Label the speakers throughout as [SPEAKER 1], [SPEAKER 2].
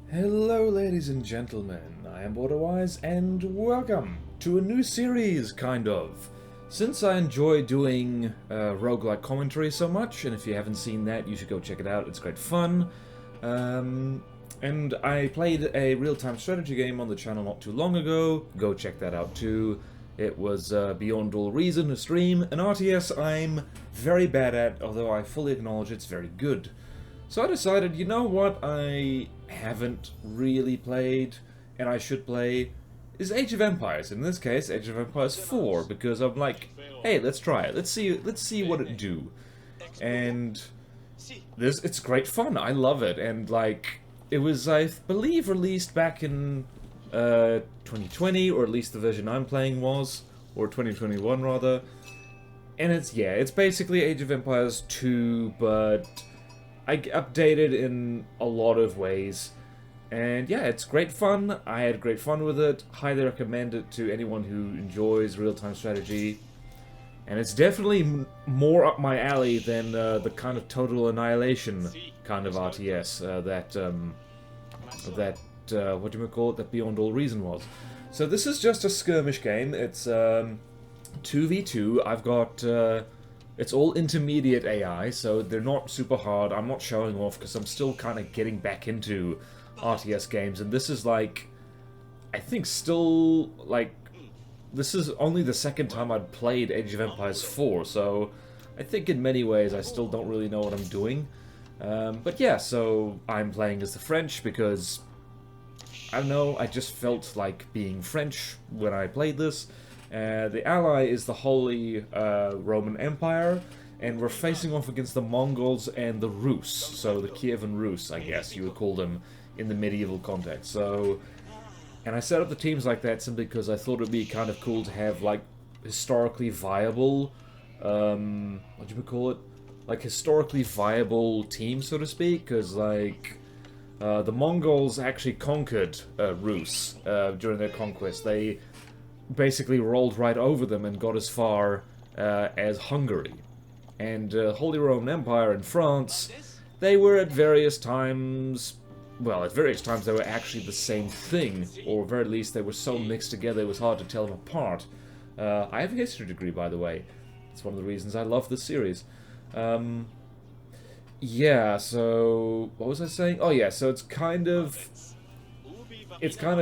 [SPEAKER 1] Hello ladies and gentlemen, I am BorderWise and welcome to a new series, kind of. Since I enjoy doing roguelike commentary so much, and if you haven't seen that, you should go check it out, it's great fun. And I played a real-time strategy game on the channel not too long ago, go check that out too. It was beyond all reason, a stream, an RTS I'm very bad at, although I fully acknowledge it's very good. So I decided, you know what I haven't really played, and I should play, is Age of Empires. In this case, Age of Empires 4, because I'm like, hey, let's try it. Let's see what it do. And it's great fun. I love it. And like, it was, I believe, released back in 2020, or at least the version I'm playing was, or 2021 rather. And it's basically Age of Empires 2, but I updated in a lot of ways, and yeah, it's great fun. I had great fun with it. Highly recommend it to anyone who enjoys real-time strategy, and it's definitely more up my alley than the kind of Total Annihilation kind of RTS what do you call it? That Beyond All Reason was. So this is just a skirmish game. It's 2v2. I've got. It's all intermediate AI, so they're not super hard. I'm not showing off because I'm still kind of getting back into RTS games, and this is like, I think still, like, this is only the second time I'd played Age of Empires 4, so I think in many ways I still don't really know what I'm doing. But yeah, so I'm playing as the French because, I don't know, I just felt like being French when I played this. The ally is the Holy Roman Empire, and we're facing off against the Mongols and the Rus, so the Kievan Rus, I guess you would call them in the medieval context. So, and I set up the teams like that simply because I thought it would be kind of cool to have, like, historically viable, what do you call it? Like, historically viable teams, so to speak, because, like, the Mongols actually conquered Rus during their conquest. They basically rolled right over them and got as far as Hungary. And Holy Roman Empire in France, they were at various times, well, at various times they were actually the same thing, or at very least they were so mixed together it was hard to tell them apart. I have a history degree, by the way. It's one of the reasons I love this series. Yeah, so what was I saying? Oh yeah, so it's kind of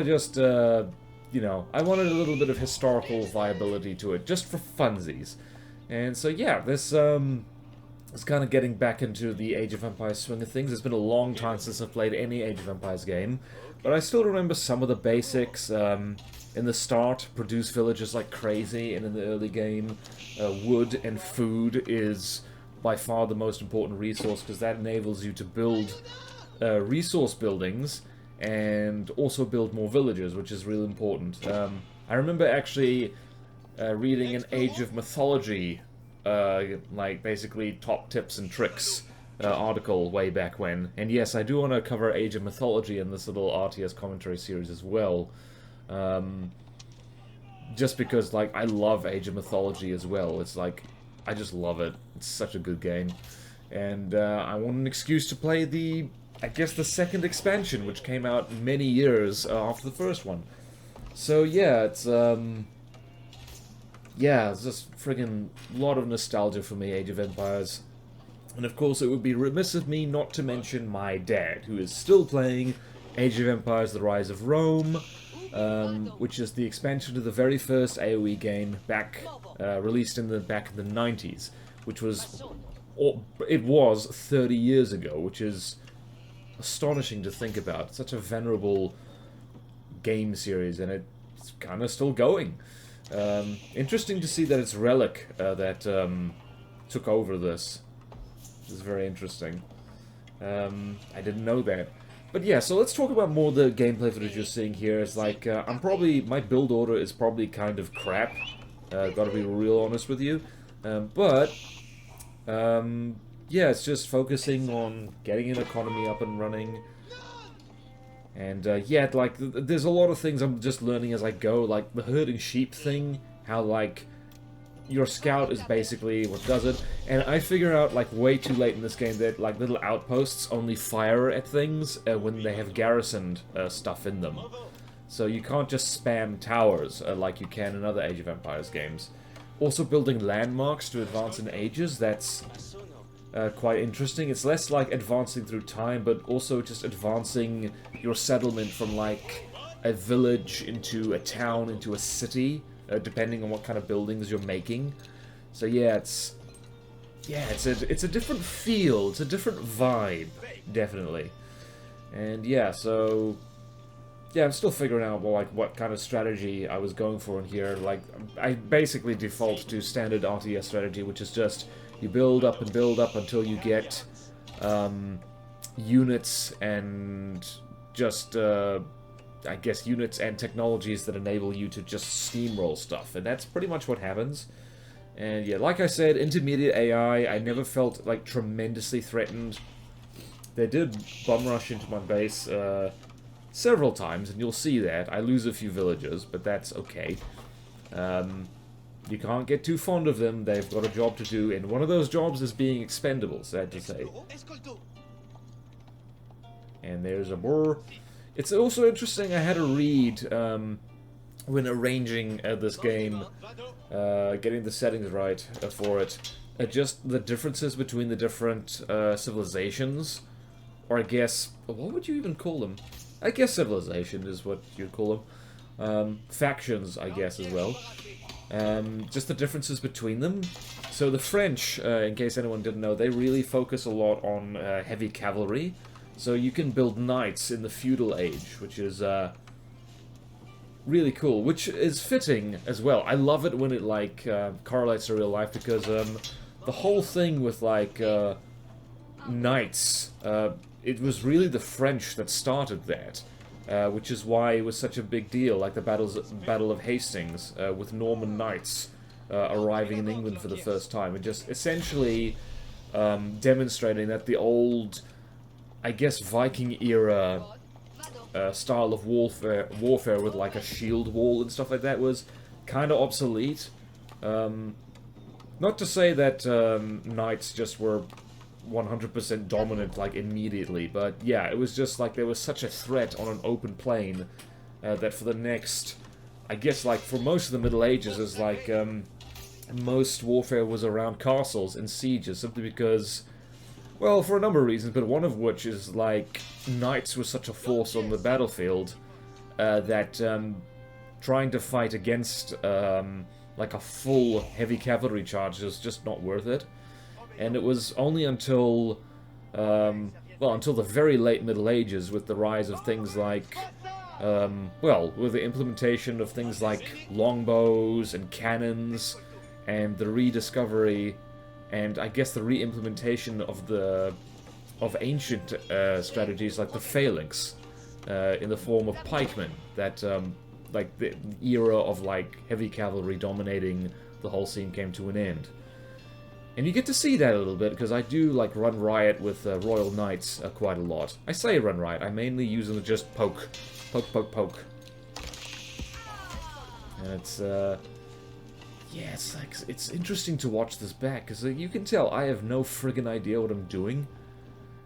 [SPEAKER 1] just you know, I wanted a little bit of historical viability to it, just for funsies. And so yeah, this is kind of getting back into the Age of Empires swing of things. It's been a long time since I've played any Age of Empires game, but I still remember some of the basics. In the start, produce villagers like crazy, and in the early game, wood and food is by far the most important resource, because that enables you to build resource buildings and also build more villages, which is really important. I remember actually reading an Age of Mythology, like basically top tips and tricks article way back when. And yes, I do want to cover Age of Mythology in this little RTS commentary series as well. Just because, like, I love Age of Mythology as well. It's like, I just love it. It's such a good game. And I want an excuse to play the, I guess, the second expansion, which came out many years after the first one. So yeah, it's just friggin' lot of nostalgia for me, Age of Empires. And of course, it would be remiss of me not to mention my dad, who is still playing Age of Empires: The Rise of Rome, which is the expansion to the very first AoE game released back in the 90s, which was, it was 30 years ago, which is astonishing to think about. It's such a venerable game series, and it's kind of still going. Interesting to see that it's Relic that took over this. Which is very interesting. I didn't know that. But yeah, so let's talk about more the gameplay footage you're seeing here. It's like, my build order is probably kind of crap. Gotta be real honest with you. Yeah, it's just focusing on getting an economy up and running. And, yeah, like, there's a lot of things I'm just learning as I go, like the herding sheep thing, how, like, your scout is basically what does it. And I figure out, like, way too late in this game that, like, little outposts only fire at things when they have garrisoned stuff in them. So you can't just spam towers like you can in other Age of Empires games. Also building landmarks to advance in ages, that's quite interesting. It's less like advancing through time, but also just advancing your settlement from, like, a village into a town, into a city. Depending on what kind of buildings you're making. So yeah, it's a different feel, it's a different vibe, definitely. And yeah, so yeah, I'm still figuring out what kind of strategy I was going for in here. Like, I basically default to standard RTS strategy, which is just you build up and build up until you get units and just I guess units and technologies that enable you to just steamroll stuff, and that's pretty much what happens. And yeah, like I said, intermediate AI, I never felt like tremendously threatened. They did bum rush into my base several times, and you'll see that. I lose a few villagers, but that's okay. You can't get too fond of them, they've got a job to do, and one of those jobs is being expendable, sad to say. And there's a burr. It's also interesting, I had a read when arranging this game, getting the settings right for it, just the differences between the different civilizations, or I guess, what would you even call them? I guess civilization is what you'd call them. Factions, I guess, as well. Just the differences between them. So the French, in case anyone didn't know, they really focus a lot on heavy cavalry. So you can build knights in the feudal age, which is really cool, which is fitting as well. I love it when it, like, correlates to real life, because the whole thing with, like, knights, it was really the French that started that, which is why it was such a big deal, like the Battle of Hastings, with Norman knights arriving in England for the first time, and just essentially demonstrating that the old, I guess, Viking-era style of warfare with, like, a shield wall and stuff like that was kind of obsolete. Not to say that knights just were 100% dominant, like, immediately, but yeah, it was just like there was such a threat on an open plain that for the next, I guess, like, for most of the Middle Ages, is like, most warfare was around castles and sieges, simply because, well, for a number of reasons, but one of which is, like, knights were such a force on the battlefield that trying to fight against, like, a full heavy cavalry charge is just not worth it. And it was only until, well, until the very late Middle Ages, with the rise of things like, well, with the implementation of things like longbows and cannons, and the rediscovery, and I guess the re-implementation of ancient strategies like the phalanx, in the form of pikemen, that, like, the era of, like, heavy cavalry dominating the whole scene came to an end. And you get to see that a little bit, because I do, like, run riot with Royal Knights quite a lot. I say run riot, I mainly use them to just poke. Poke, poke, poke. And it's, yeah, it's, like, it's interesting to watch this back, because you can tell I have no friggin' idea what I'm doing.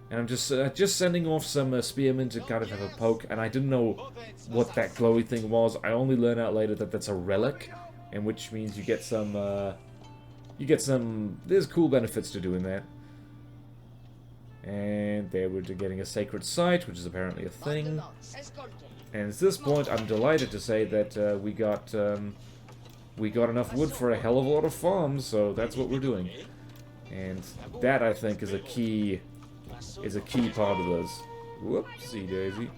[SPEAKER 1] And I'm just sending off some spearmen to kind of have a poke, and I didn't know what that glowy thing was. I only learned out later that that's a relic, and which means you get some, there's cool benefits to doing that. And there we're getting a sacred site, which is apparently a thing. And at this point, I'm delighted to say that we got enough wood for a hell of a lot of farms, so that's what we're doing. And that, I think, is a key part of this. Whoopsie daisy.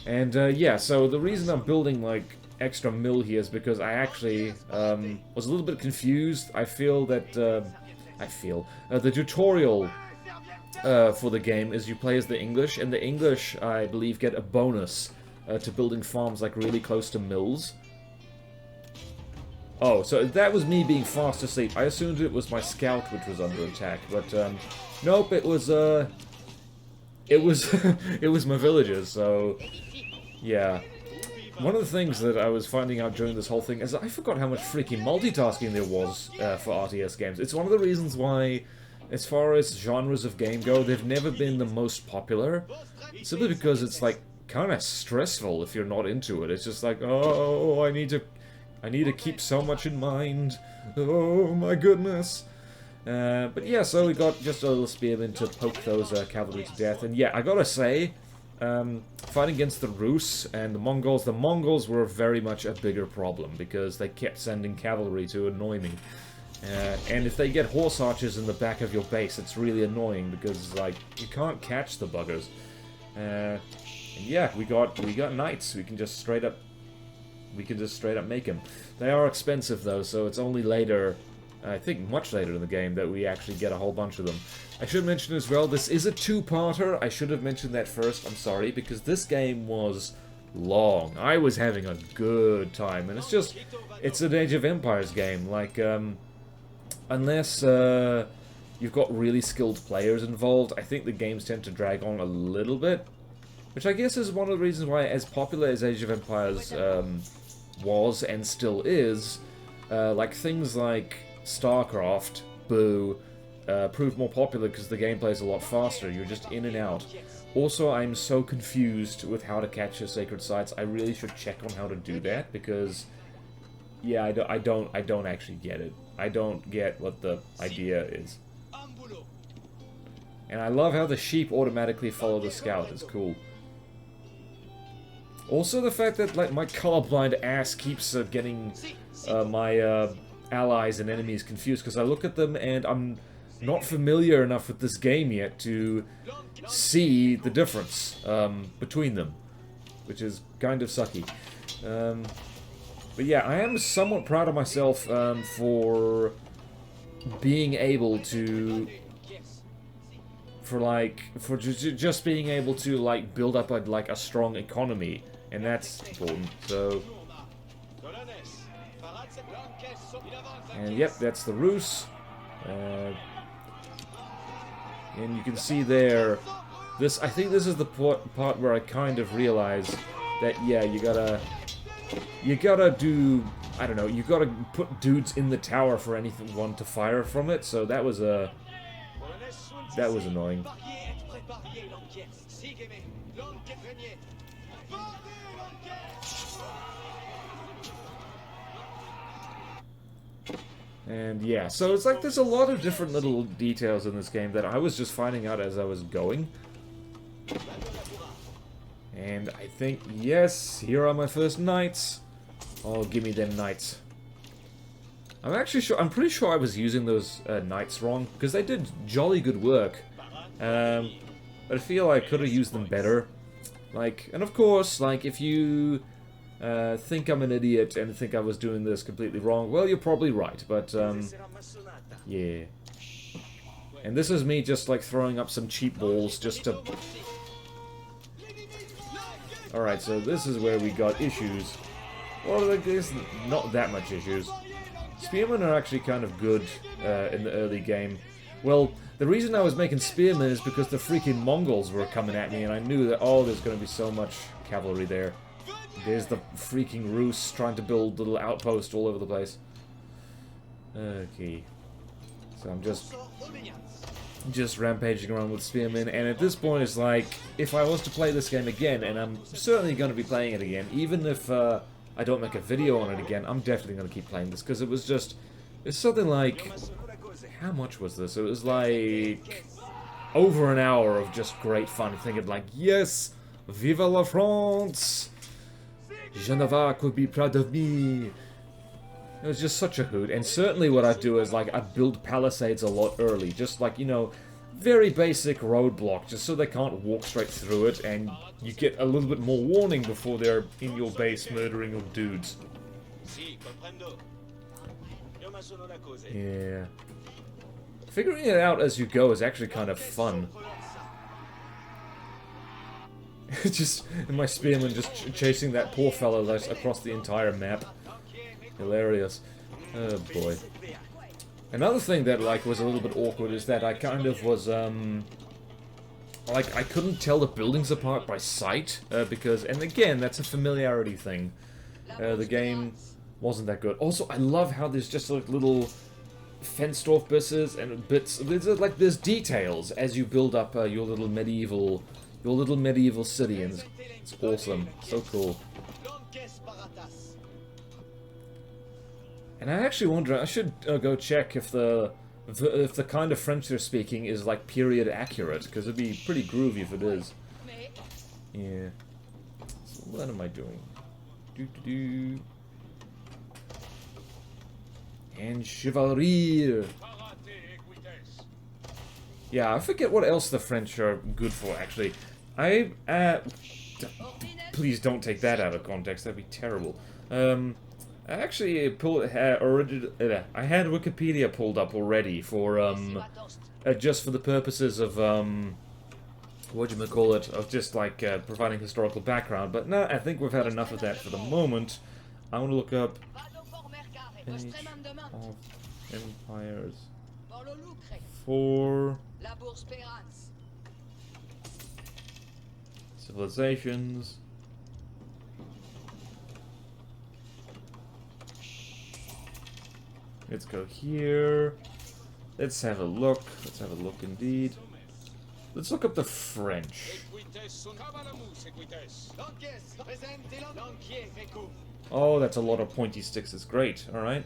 [SPEAKER 1] And yeah, so the reason I'm building, like, extra mill here is because I actually was a little bit confused. I feel that the tutorial for the game is you play as the English, and the English, I believe, get a bonus to building farms, like, really close to mills. Oh, so that was me being fast asleep. I assumed it was my scout which was under attack, but nope, it was it was my villagers. So yeah, one of the things that I was finding out during this whole thing is I forgot how much freaking multitasking there was for RTS games. It's one of the reasons why, as far as genres of game go, they've never been the most popular. Simply because it's like kind of stressful if you're not into it. It's just like, oh, I need to keep so much in mind. Oh my goodness. But yeah, so we got just a little spearman to poke those cavalry to death. And yeah, I gotta say, fighting against the Rus and the Mongols were very much a bigger problem because they kept sending cavalry to annoy me. And if they get horse archers in the back of your base, it's really annoying because like you can't catch the buggers. And yeah, we got knights. We can just straight up make them. They are expensive though, so it's only later, I think much later in the game, that we actually get a whole bunch of them. I should mention as well, this is a two-parter. I should have mentioned that first, I'm sorry, because this game was long. I was having a good time, and it's an Age of Empires game. Like, unless you've got really skilled players involved, I think the games tend to drag on a little bit. Which I guess is one of the reasons why, as popular as Age of Empires was and still is, like things like StarCraft, boo, proved more popular because the gameplay is a lot faster. You're just in and out. Also, I'm so confused with how to catch your sacred sites. I really should check on how to do that because, yeah, I don't actually get it. I don't get what the idea is. And I love how the sheep automatically follow the scout. It's cool. Also, the fact that like my colorblind ass keeps getting my allies and enemies confused because I look at them and I'm not familiar enough with this game yet to see the difference between them, which is kind of sucky. But yeah, I am somewhat proud of myself for being able to, just being able to like build up a strong economy, and that's important. So. And yep, that's the Rus. And you can see there, I think this is the part where I kind of realized that, yeah, you gotta do, I don't know, you gotta put dudes in the tower for anyone to fire from it, so that was annoying. And yeah, so it's like there's a lot of different little details in this game that I was just finding out as I was going. And I think, yes, here are my first knights. Oh, give me them knights. I'm pretty sure I was using those knights wrong, because they did jolly good work. But I feel I could have used them better. Like, and of course, like, if you think I'm an idiot and think I was doing this completely wrong, well, you're probably right, but, yeah. And this is me just, like, throwing up some cheap balls just to... Alright, so this is where we got issues. Well, there's not that much issues. Spearmen are actually kind of good in the early game. Well, the reason I was making spearmen is because the freaking Mongols were coming at me, and I knew that, oh, there's going to be so much cavalry there. There's the freaking Rus trying to build a little outpost all over the place. Okay. So I'm just rampaging around with spearmen, and at this point it's like, if I was to play this game again, and I'm certainly going to be playing it again, even if I don't make a video on it again, I'm definitely going to keep playing this, because it was just, it's something like, how much was this? It was like, over an hour of just great fun, thinking like, yes, vive la France! Geneva would be proud of me. It was just such a hoot, and certainly what I do is, like, I build palisades a lot early, just like, you know, very basic roadblock, just so they can't walk straight through it, and you get a little bit more warning before they're in your base murdering your dudes. Yeah. Figuring it out as you go is actually kind of fun. Just, and my spearman just chasing that poor fellow across the entire map. Hilarious. Oh boy. Another thing that, like, was a little bit awkward is that I kind of was, like, I couldn't tell the buildings apart by sight, because, and again, that's a familiarity thing. The game wasn't that good. Also, I love how there's just like little fenced-off bits, there's details as you build up your little medieval city, and it's awesome, so cool. And I actually wonder, I should go check if the kind of French they're speaking is like period accurate, because it'd be pretty groovy if it is. Yeah. So what am I doing? And chivalry. Yeah, I forget what else the French are good for, actually. Please don't take that out of context, that'd be terrible. I actually I had Wikipedia pulled up already for, just for the purposes of, whatchamacallit, of just, like, providing historical background, but no, I think we've had enough of that for the moment. I want to look up Age of Empires 4 Civilizations. Let's go here. Let's have a look. Let's have a look indeed. Let's look up the French. Oh, that's a lot of pointy sticks. It's great. All right.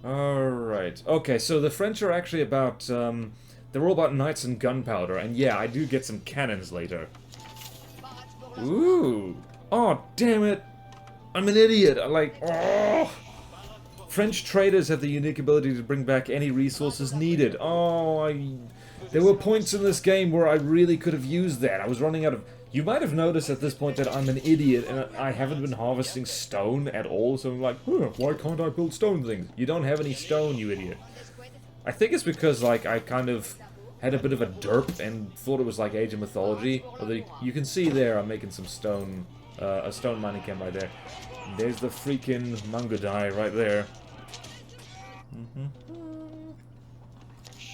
[SPEAKER 1] All right. Okay, so the French are actually about. They're all about knights and gunpowder, and yeah, I do get some cannons later. Ooh. Oh, damn it. I'm an idiot. I'm like, oh. French traders have the unique ability to bring back any resources needed. Oh, there were points in this game where I really could have used that. I was running out of... You might have noticed at this point that I'm an idiot and I haven't been harvesting stone at all, so I'm like, why can't I build stone things? You don't have any stone, you idiot. I think it's because, like, I kind of had a bit of a derp and thought it was like Age of Mythology. Although you can see there I'm making some stone, a stone mining camp right there. And there's the freaking Mangudai right there.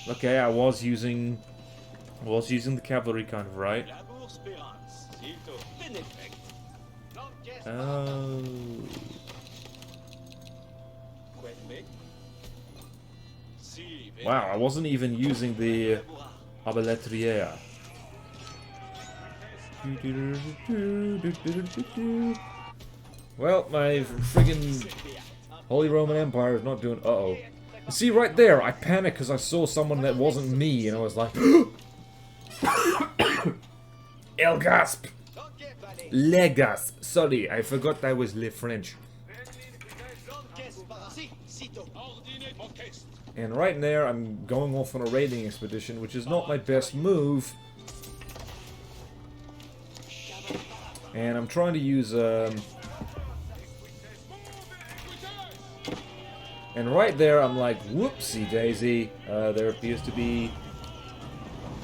[SPEAKER 1] Okay, I was using the cavalry kind of, right? Oh. Wow, I wasn't even using the Arbaletriere. Well, my friggin' Holy Roman Empire is not doing... Uh-oh. See, right there, I panicked because I saw someone that wasn't me, and I was like... El gasp! Le gasp! Sorry, I forgot that was Le French. And right there, I'm going off on a raiding expedition, which is not my best move. And I'm trying to use, and right there, I'm like, whoopsie daisy, there appears to be...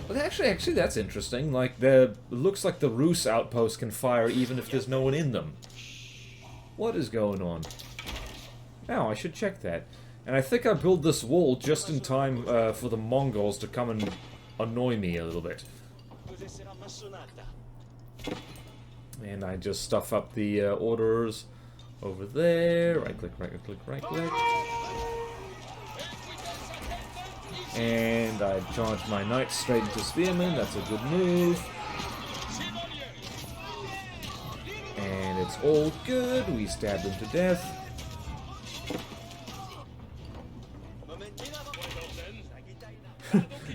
[SPEAKER 1] But actually, that's interesting. Like, it looks like the Rus outpost can fire even if there's no one in them. What is going on? Oh, I should check that. And I think I built this wall just in time for the Mongols to come and annoy me a little bit. And I just stuff up the orders over there. Right click, right click, right click. And I charge my knights straight into spearmen. That's a good move. And it's all good. We stab them to death.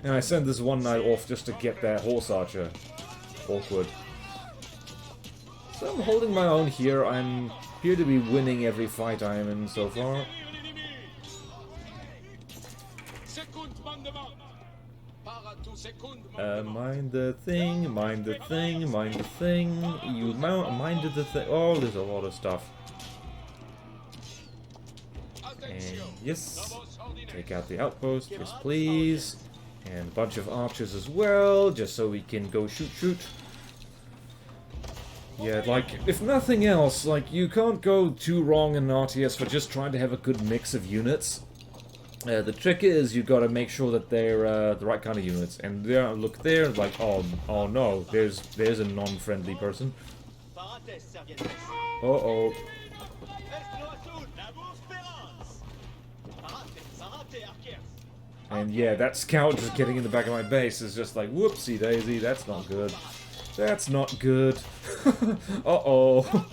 [SPEAKER 1] And I send this one knight off just to get that horse archer. Awkward. So I'm holding my own here. I'm here to be winning every fight I am in so far. Mind the thing, mind the thing, mind the thing. You minded the thing. Oh, there's a lot of stuff. And yes, take out the outpost, yes please. And a bunch of archers as well, just so we can go shoot. Yeah, like, if nothing else, like, you can't go too wrong in RTS for just trying to have a good mix of units. The trick is you got to make sure that they're the right kind of units. And there, look there, like oh no, there's a non-friendly person. Uh-oh. And yeah, that scout just getting in the back of my base is just like, whoopsie daisy, that's not good. That's not good. Uh-oh.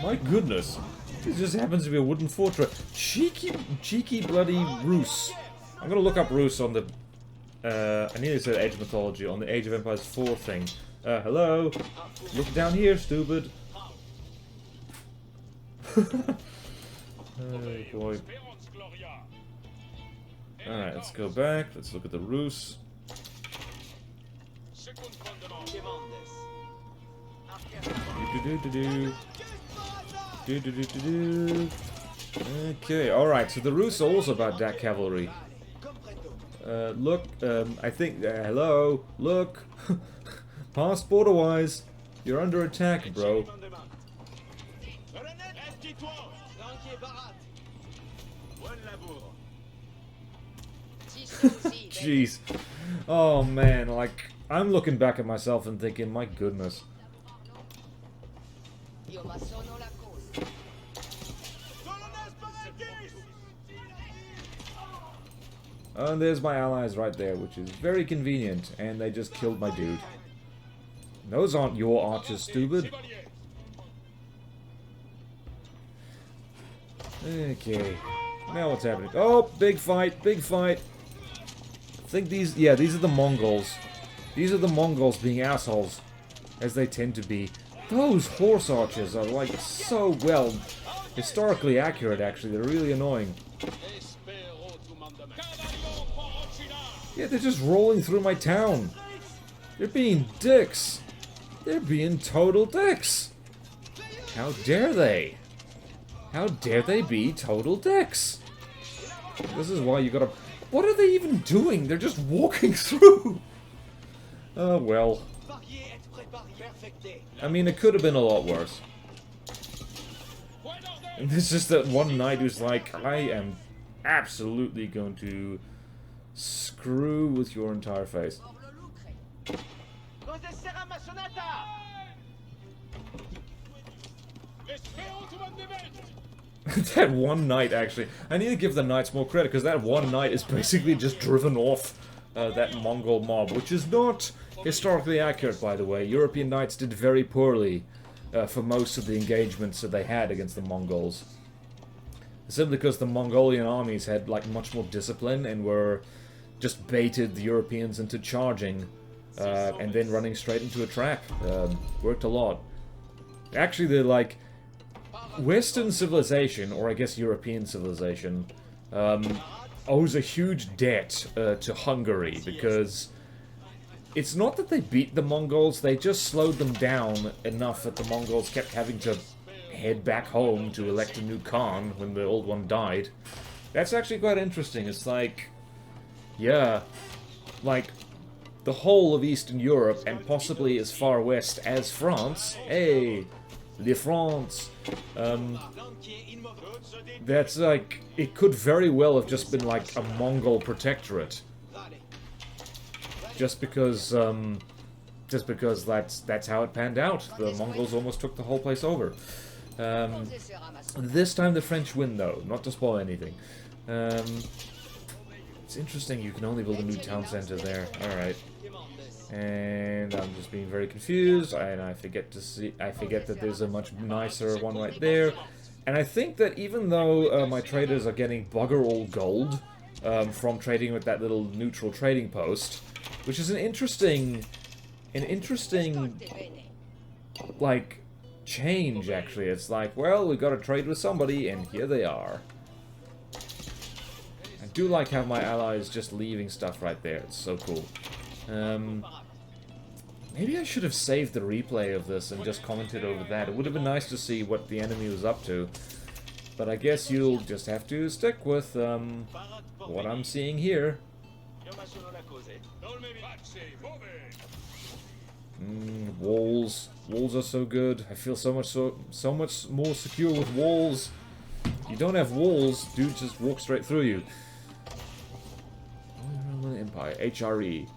[SPEAKER 1] My goodness. This just happens to be a wooden fortress. Cheeky bloody Rus. I'm gonna look up Rus on the... I nearly said Age of Mythology, on the Age of Empires 4 thing. Hello? Look down here, stupid. Oh boy. Alright, let's go back. Let's look at the Rus. Okay, alright, so the Rus are also about that cavalry. Look, I think, hello, look. Past BorderWise. You're under attack, bro. Jeez. Oh man, like, I'm looking back at myself and thinking, my goodness. And there's my allies right there, which is very convenient, and they just killed my dude. Those aren't your archers, stupid. Okay. Now what's happening? Oh, big fight, big fight. I think these, yeah, these are the Mongols. These are the Mongols being assholes, as they tend to be. Those horse archers are, like, so, well, historically accurate, actually. They're really annoying. Yeah, they're just rolling through my town. They're being dicks. They're being total dicks. How dare they? How dare they be total dicks? This is why you gotta... What are they even doing? They're just walking through. Oh, well. I mean, it could have been a lot worse. And it's just that one knight who's like, I am absolutely going to screw with your entire face. That one knight, actually. I need to give the knights more credit, because that one knight is basically just driven off that Mongol mob, which is not historically accurate, by the way. European knights did very poorly for most of the engagements that they had against the Mongols. Simply because the Mongolian armies had, like, much more discipline and were just baited the Europeans into charging and then running straight into a trap. Worked a lot. Actually, they're like... Western civilization, or I guess European civilization, owes a huge debt to Hungary, because it's not that they beat the Mongols, they just slowed them down enough that the Mongols kept having to head back home to elect a new Khan when the old one died. That's actually quite interesting. It's like, yeah, like, the whole of Eastern Europe, and possibly as far west as France, hey, Le France, that's like, it could very well have just been like a Mongol protectorate. Just because that's how it panned out. The Mongols almost took the whole place over. This time the French win, though, not to spoil anything. It's interesting, you can only build a new town center there. Alright. And I'm just being very confused, and I forget that there's a much nicer one right there. And I think that even though my traders are getting bugger all gold from trading with that little neutral trading post, which is an interesting, like, change, actually. It's like, well, we've got to trade with somebody, and here they are. I do like how my allies just leaving stuff right there. It's so cool. Maybe I should have saved the replay of this and just commented over that. It would have been nice to see what the enemy was up to. But I guess you'll just have to stick with what I'm seeing here. Walls. Walls are so good. I feel so much more secure with walls. You don't have walls, dudes just walk straight through you. Empire, HRE.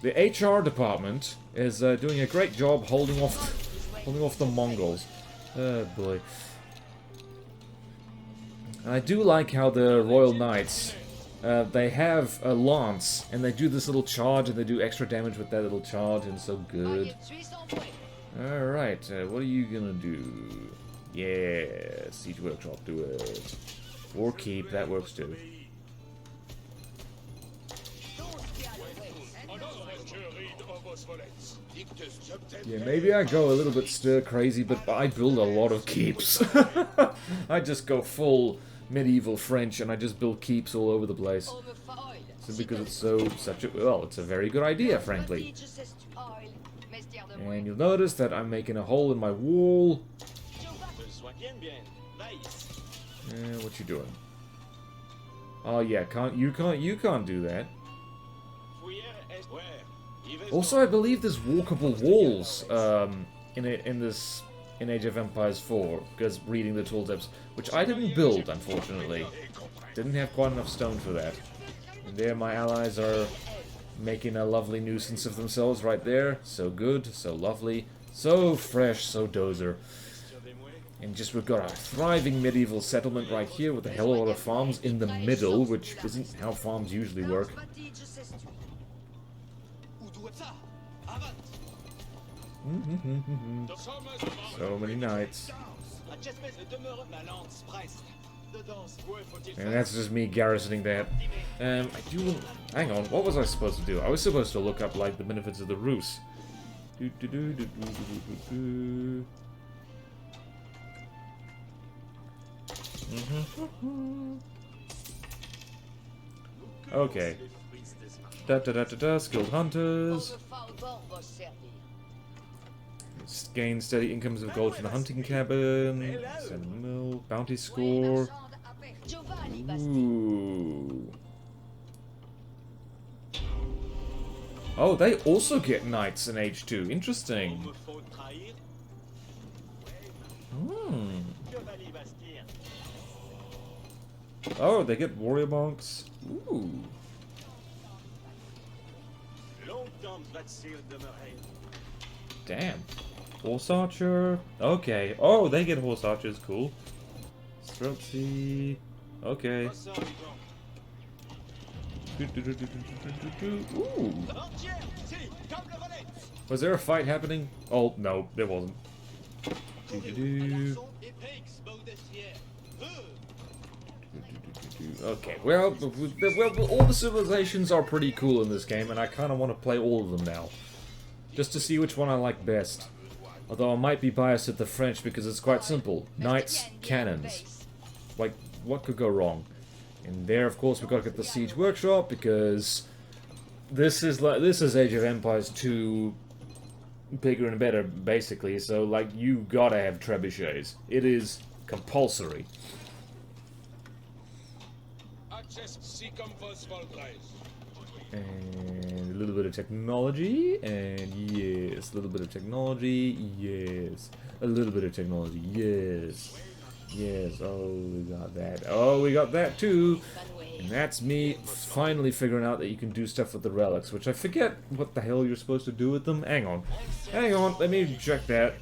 [SPEAKER 1] The HR department is doing a great job holding off the Mongols. Oh boy. And I do like how the Royal Knights, they have a lance, and they do this little charge, and they do extra damage with that little charge, and so good. Alright, what are you gonna do? Yeah, Siege Workshop, do it. Or keep, that works too. Yeah, maybe I go a little bit stir crazy, but I build a lot of keeps. I just go full medieval French, and I just build keeps all over the place. Simply because it's it's a very good idea, frankly. And you'll notice that I'm making a hole in my wall. What you doing? Oh yeah, you can't do that. Also, I believe there's walkable walls in Age of Empires 4, because reading the tooltips, which I didn't build, unfortunately. Didn't have quite enough stone for that. And there, my allies are making a lovely nuisance of themselves right there. So good, so lovely, so fresh, so dozer. And just we've got a thriving medieval settlement right here with a hell of a lot of farms in the middle, which isn't how farms usually work. So many knights. And that's just me garrisoning that. Hang on, what was I supposed to do? I was supposed to look up, like, the benefits of the Rus. Okay. Skilled hunters. Gain steady incomes of gold from the hunting cabin. Mill, bounty score. Ooh. Oh, they also get knights in H2. Interesting. Hmm. Oh, they get warrior monks. Ooh. Damn. Horse archer. Okay. Oh, they get horse archers. Cool. Streltsy. Okay. Ooh. Was there a fight happening? Oh, no, there wasn't. Okay, well, all the civilizations are pretty cool in this game, and I kind of want to play all of them now. Just to see which one I like best. Although I might be biased at the French because it's quite simple. Knights, cannons. Like, what could go wrong? And there, of course, we've got to get the Siege Workshop because this is Age of Empires 2 bigger and better, basically. So, like, you gotta have trebuchets. It is compulsory. And a little bit of technology, and yes, a little bit of technology, yes, a little bit of technology, yes, yes, oh, we got that, oh, we got that too, and that's me finally figuring out that you can do stuff with the relics, which I forget what the hell you're supposed to do with them. Hang on, let me check that,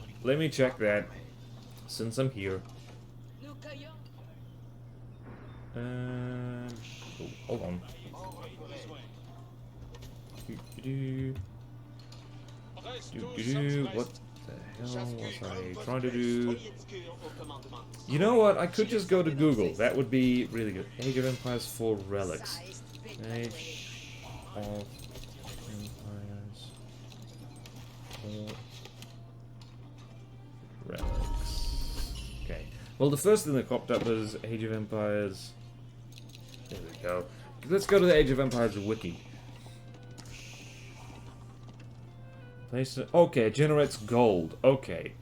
[SPEAKER 1] since I'm here. Oh, hold on. What the hell was I trying to do? You know what? I could just go to Google. That would be really good. Age of Empires 4 relics. Age of Empires 4 relics. Okay. Well, the first thing that popped up was Age of Empires. There we go. Let's go to the Age of Empires wiki. Okay, it generates gold. Okay.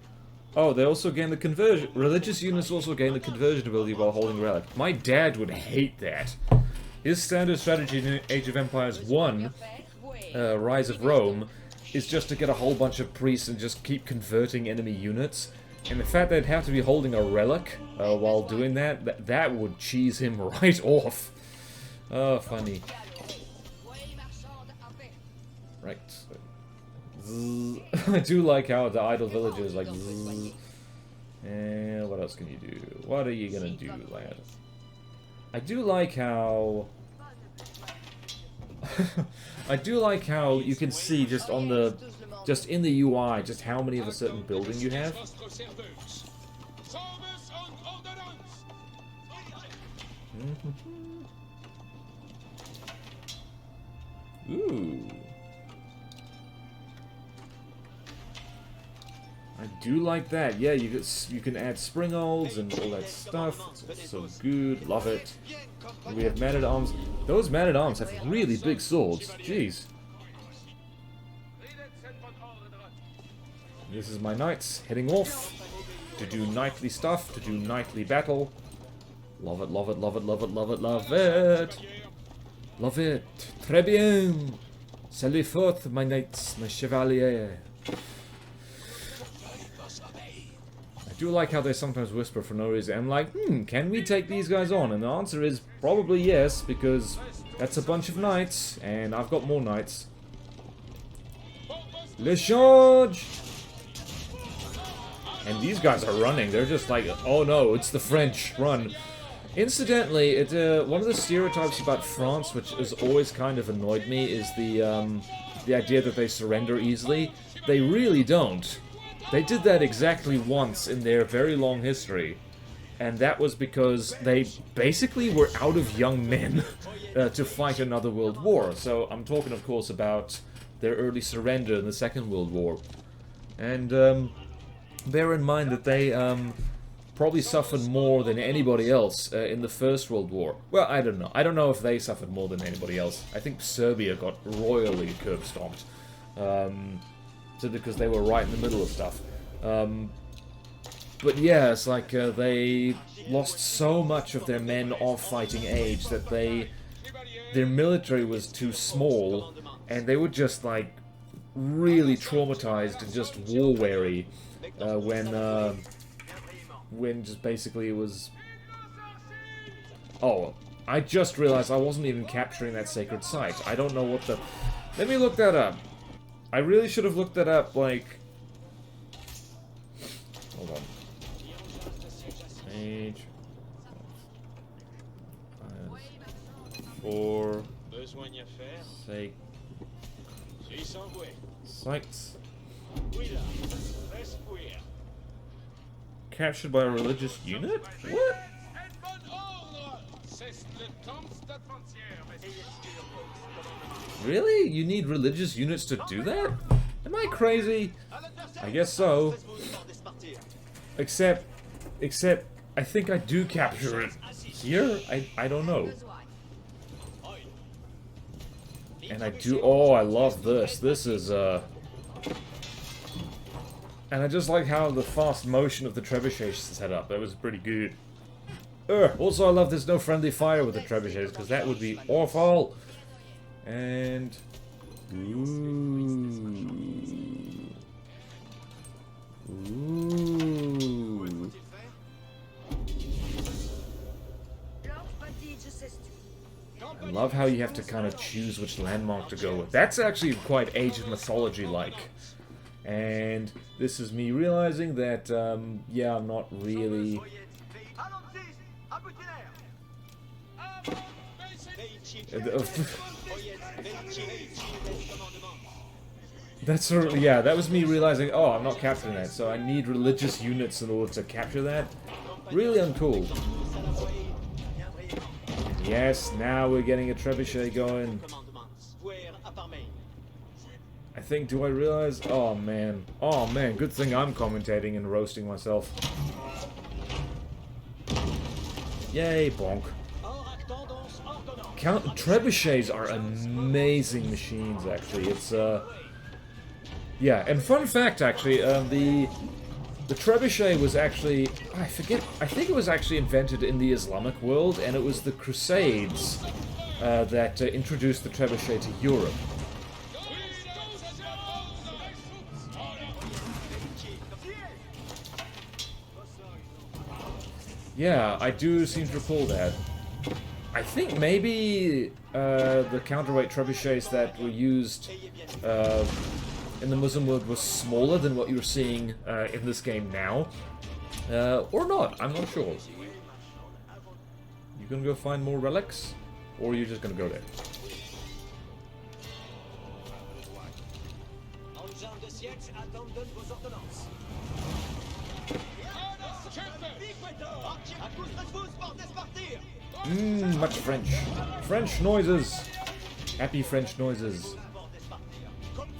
[SPEAKER 1] Oh, they also gain the conversion. Religious units also gain the conversion ability while holding relic. My dad would hate that. His standard strategy in Age of Empires 1, Rise of Rome, is just to get a whole bunch of priests and just keep converting enemy units. And the fact that they'd have to be holding a relic while doing that would cheese him right off. Oh, funny. Right. Zzz. I do like how the idle villager is like zzz. And what else can you do? What are you gonna do, lad? I do like how... I do like how you can see just on the... just in the UI, just how many of a certain building you have. Ooh. I do like that. Yeah, you can add springolds and all that stuff. It's so good. Love it. We have man-at-arms. Those man-at-arms have really big swords. Jeez. This is my knights heading off to do knightly stuff, to do knightly battle. Love it, love it, love it, love it, love it, love it. Love it. Très bien. Salut forth, my knights, my chevalier. I do like how they sometimes whisper for no reason. I'm like, can we take these guys on? And the answer is probably yes, because that's a bunch of knights, and I've got more knights. Le charge! And these guys are running. They're just like, oh no, it's the French. Run. Incidentally, one of the stereotypes about France, which has always kind of annoyed me, is the idea that they surrender easily. They really don't. They did that exactly once in their very long history, and that was because they basically were out of young men to fight another world war. So I'm talking, of course, about their early surrender in the Second World War. And bear in mind that they probably suffered more than anybody else in the First World War. Well, I don't know. I don't know if they suffered more than anybody else. I think Serbia got royally curb-stomped. So because they were right in the middle of stuff. But yeah, it's like they lost so much of their men of fighting age that their military was too small, and they were just like really traumatized and just war-weary when just basically it was... Oh, I just realized I wasn't even capturing that sacred site. I don't know what the... Let me look that up. I really should have looked that up, like... Hold on. Page... 4... Sites... Captured by a religious unit? What? Really? You need religious units to do that? Am I crazy? I guess so. Except, I think I do capture it here? I don't know. And I do, oh, I love this. This is, and I just like how the fast motion of the trebuchet is set up. That was pretty good. Also, I love there's no friendly fire with the trebuchets, because that would be awful. And... Ooh. Ooh. I love how you have to kind of choose which landmark to go with. That's actually quite Age of Mythology-like. And this is me realizing that, yeah, I'm not really... That's yeah, that was me realizing, oh, I'm not capturing that, so I need religious units in order to capture that. Really uncool. Yes, now we're getting a trebuchet going. I think, do I realize? Oh man, good thing I'm commentating and roasting myself. Yay, bonk. Trebuchets are amazing machines, actually. It's, yeah, and fun fact, actually, the trebuchet was actually, I forget, I think it was actually invented in the Islamic world, and it was the Crusades that introduced the trebuchet to Europe. Yeah, I do seem to recall that. I think maybe the counterweight trebuchets that were used in the Muslim world was smaller than what you're seeing in this game now. Or not, I'm not sure. You gonna go find more relics? Or are you just gonna go there? Much French. French noises. Happy French noises.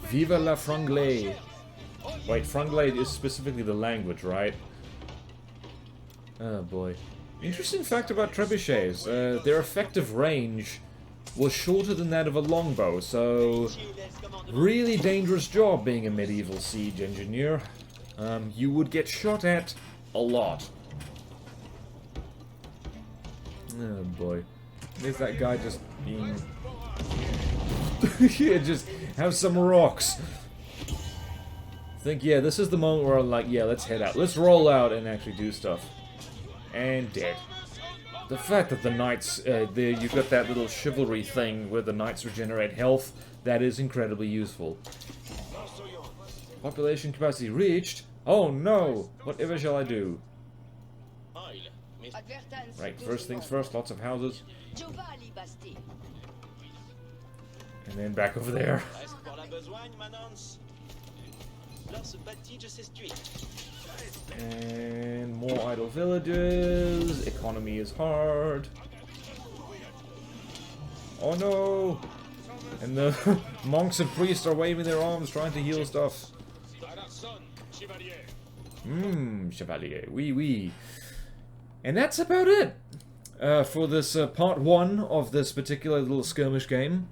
[SPEAKER 1] Viva la franglais. Wait, franglais is specifically the language, right? Oh boy. Interesting fact about trebuchets. Their effective range was shorter than that of a longbow, so really dangerous job being a medieval siege engineer. You would get shot at a lot. Oh boy. There's that guy just being... yeah, just have some rocks. Think, yeah, this is the moment where I'm like, yeah, let's head out. Let's roll out and actually do stuff. And dead. The fact that the knights, you've got that little chivalry thing where the knights regenerate health, that is incredibly useful. Population capacity reached? Oh no! Whatever shall I do? Right, first things first, lots of houses. And then back over there. And more idle villages. Economy is hard. Oh no! And the monks and priests are waving their arms trying to heal stuff. Chevalier. Oui, oui. And that's about it for this part 1 of this particular little skirmish game.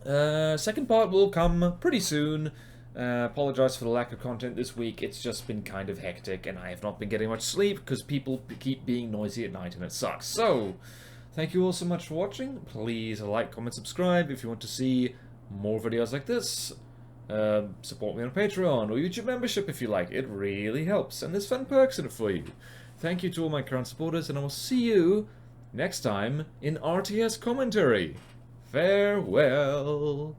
[SPEAKER 1] Second part will come pretty soon. Apologize for the lack of content this week. It's just been kind of hectic and I have not been getting much sleep because people keep being noisy at night and it sucks. So, thank you all so much for watching. Please like, comment, subscribe if you want to see more videos like this. Support me on Patreon or YouTube membership if you like. It really helps and there's fun perks in it for you. Thank you to all my current supporters and I will see you next time in RTS commentary. Farewell.